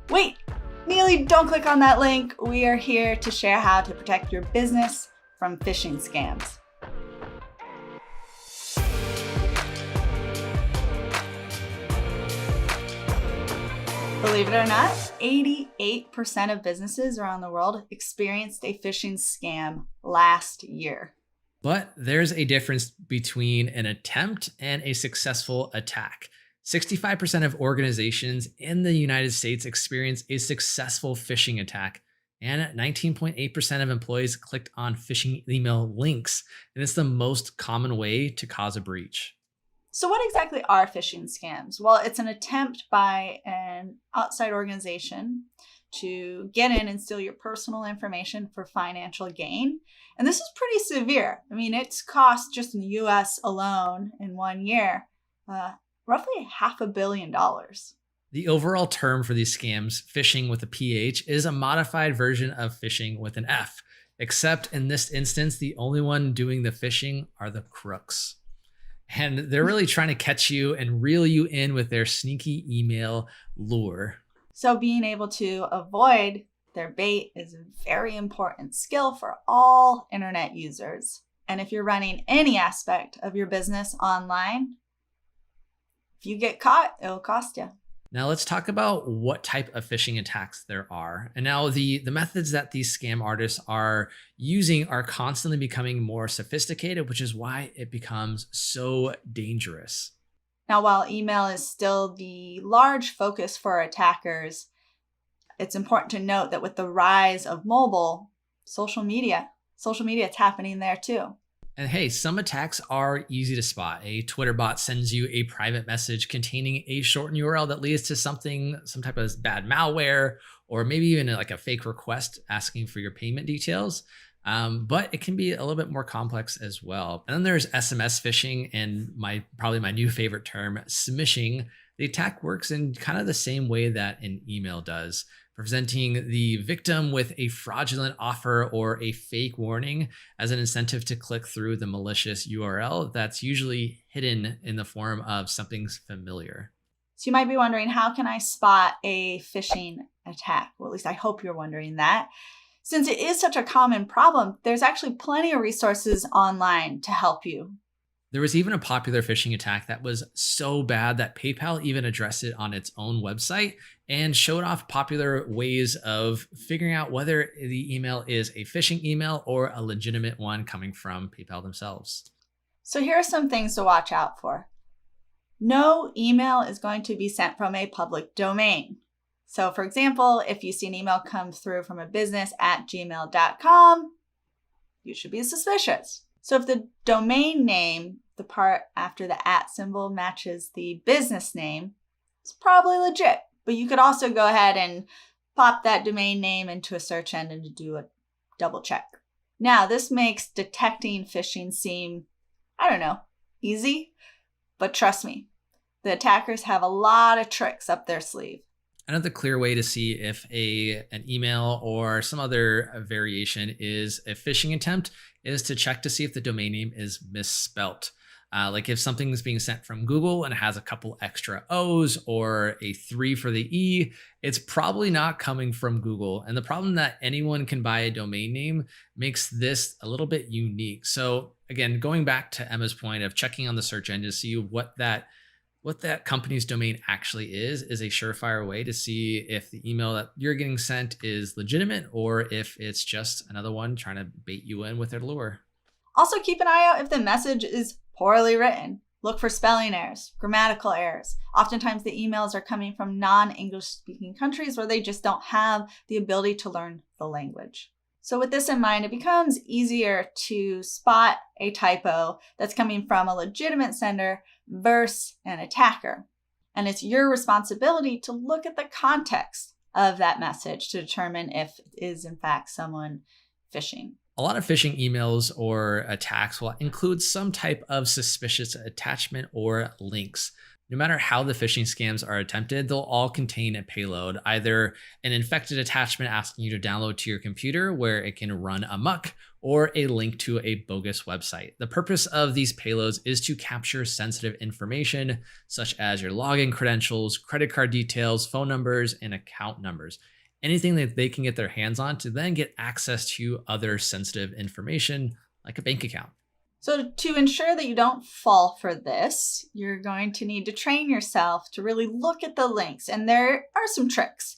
Wait, Neely, don't click on that link. We are here to share how to protect your business from phishing scams. Believe it or not, 88% of businesses around the world experienced a phishing scam last year. But there's a difference between an attempt and a successful attack. 65% of organizations in the United States experience a successful phishing attack, and 19.8% of employees clicked on phishing email links, and it's the most common way to cause a breach. So what exactly are phishing scams? Well, it's an attempt by an outside organization to get in and steal your personal information for financial gain. And this is pretty severe. I mean, it's cost just in the US alone in 1 year, roughly $500 million. The overall term for these scams, phishing with a PH, is a modified version of phishing with an F, except in this instance, the only one doing the phishing are the crooks. And they're really trying to catch you and reel you in with their sneaky email lure. So being able to avoid their bait is a very important skill for all internet users. And if you're running any aspect of your business online, if you get caught, it'll cost you. Now let's talk about what type of phishing attacks there are. And now the methods that these scam artists are using are constantly becoming more sophisticated, which is why it becomes so dangerous. Now, while email is still the large focus for attackers, it's important to note that with the rise of mobile, social media is happening there too. And hey, some attacks are easy to spot. A Twitter bot sends you a private message containing a shortened URL that leads to some type of bad malware, or maybe even like a fake request asking for your payment details. But it can be a little bit more complex as well. And then there's SMS phishing and probably my new favorite term, smishing. The attack works in kind of the same way that an email does, presenting the victim with a fraudulent offer or a fake warning as an incentive to click through the malicious URL that's usually hidden in the form of something familiar. So you might be wondering, how can I spot a phishing attack? Well, at least I hope you're wondering that. Since it is such a common problem, there's actually plenty of resources online to help you. There was even a popular phishing attack that was so bad that PayPal even addressed it on its own website and showed off popular ways of figuring out whether the email is a phishing email or a legitimate one coming from PayPal themselves. So here are some things to watch out for. No email is going to be sent from a public domain. So for example, if you see an email come through from a business at gmail.com, you should be suspicious. So if the domain name, the part after the @ symbol, matches the business name, it's probably legit. But you could also go ahead and pop that domain name into a search engine to do a double check. Now, this makes detecting phishing seem, easy, but trust me, the attackers have a lot of tricks up their sleeve. Another clear way to see if an email or some other variation is a phishing attempt is to check to see if the domain name is misspelt. Like if something is being sent from Google and it has a couple extra O's or a 3 for the E, it's probably not coming from Google. And the problem that anyone can buy a domain name makes this a little bit unique. So again, going back to Emma's point of checking on the search engine to see what that company's domain actually is a surefire way to see if the email that you're getting sent is legitimate or if it's just another one trying to bait you in with their lure. Also, keep an eye out if the message is poorly written. Look for spelling errors, grammatical errors. Oftentimes the emails are coming from non-English speaking countries where they just don't have the ability to learn the language. So with this in mind, it becomes easier to spot a typo that's coming from a legitimate sender versus an attacker. And it's your responsibility to look at the context of that message to determine if it is in fact someone phishing. A lot of phishing emails or attacks will include some type of suspicious attachment or links. No matter how the phishing scams are attempted, they'll all contain a payload, either an infected attachment asking you to download to your computer where it can run amok, or a link to a bogus website. The purpose of these payloads is to capture sensitive information, such as your login credentials, credit card details, phone numbers, and account numbers. Anything that they can get their hands on to then get access to other sensitive information, like a bank account. So to ensure that you don't fall for this, you're going to need to train yourself to really look at the links. And there are some tricks.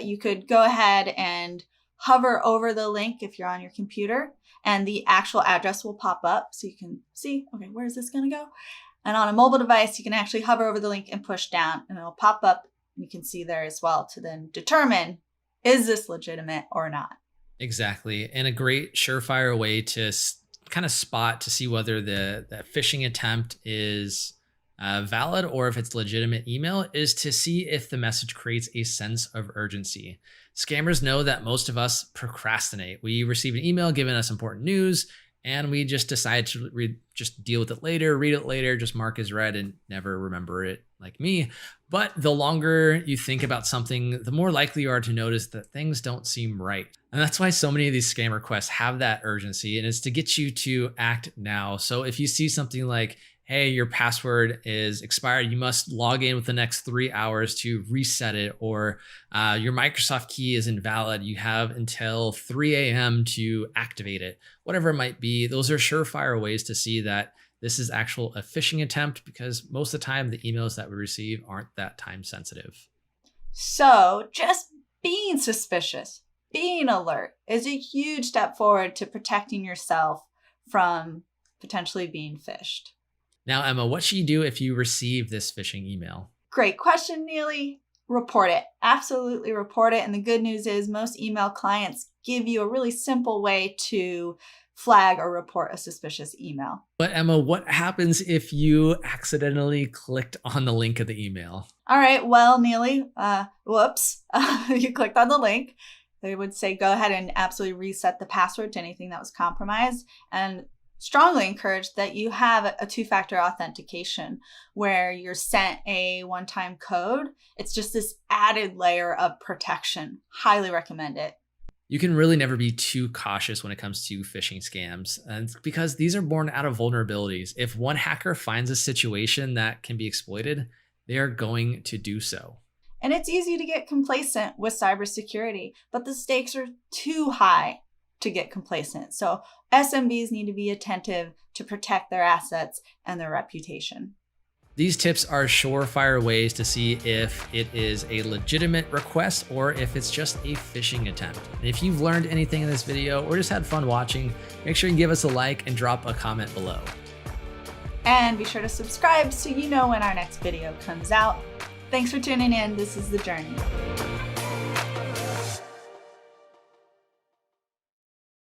You could go ahead and hover over the link if you're on your computer, and the actual address will pop up so you can see, okay, where is this going to go? And on a mobile device, you can actually hover over the link and push down, and it'll pop up. And you can see there as well to then determine, is this legitimate or not? Exactly. And a great surefire way to kind of spot to see whether the phishing attempt is valid or if it's legitimate email is to see if the message creates a sense of urgency. Scammers know that most of us procrastinate. We receive an email giving us important news, and we just decide to just deal with it later, read it later, just mark as read and never remember it, like me. But the longer you think about something, the more likely you are to notice that things don't seem right. And that's why so many of these scam requests have that urgency, and it's to get you to act now. So if you see something like, hey, your password is expired, you must log in with the next 3 hours to reset it, or your Microsoft key is invalid, you have until 3 a.m. to activate it, whatever it might be, those are surefire ways to see that this is a phishing attempt, because most of the time the emails that we receive aren't that time sensitive. So just being suspicious, being alert is a huge step forward to protecting yourself from potentially being phished. Now, Emma, what should you do if you receive this phishing email? Great question, Neely. Report it. Absolutely report it. And the good news is most email clients give you a really simple way to flag or report a suspicious email. But Emma, what happens if you accidentally clicked on the link of the email? All right, well, Neely, whoops, you clicked on the link. They would say go ahead and absolutely reset the password to anything that was compromised, and strongly encourage that you have a two-factor authentication where you're sent a one-time code. It's just this added layer of protection. Highly recommend it. You can really never be too cautious when it comes to phishing scams, and it's because these are born out of vulnerabilities. If one hacker finds a situation that can be exploited, they are going to do so. And it's easy to get complacent with cybersecurity, but the stakes are too high to get complacent. So SMBs need to be attentive to protect their assets and their reputation. These tips are surefire ways to see if it is a legitimate request or if it's just a phishing attempt. And if you've learned anything in this video or just had fun watching, make sure you give us a like and drop a comment below. And be sure to subscribe so you know when our next video comes out. Thanks for tuning in. This is The Journey.